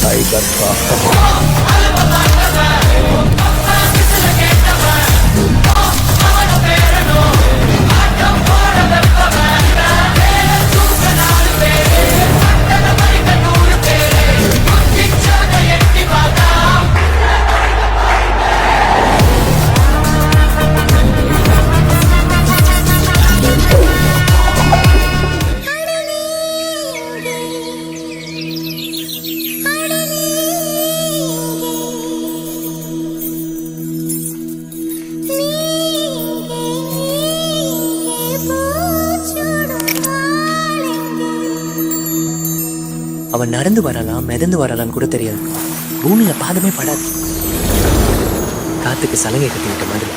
Tiger shot. அவன் நடந்து வரலாம், மிதந்து வரலான்னு கூட தெரியாது. பூமியில பாதமே படாது. காத்துக்கு சலங்கை கட்டிக்கிட்ட மாதிரி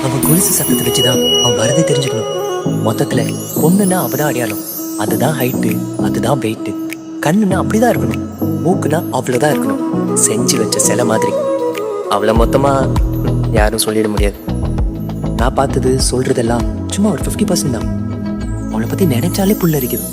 அவன் கொலுசு சத்தத்தை வச்சுதான் அவன் வரதே தெரிஞ்சுக்கணும். மொத்தத்துல பொண்ணுன்னா அவதான் அடையாளம், அதுதான் ஹைட்டு, அதுதான் வெயிட்டு. கண்ணுன்னா அப்படிதான் இருக்கணும், மூக்குனா அவ்வளவுதான் இருக்கணும். செஞ்சு வச்ச சிலை மாதிரி. அவளை மொத்தமா யாரும் சொல்லிட முடியாது. நான் பார்த்தது சொல்றதெல்லாம் சும்மா ஒரு 50% தான். அவளை பத்தி நினைச்சாலே புல்லரிக்குது.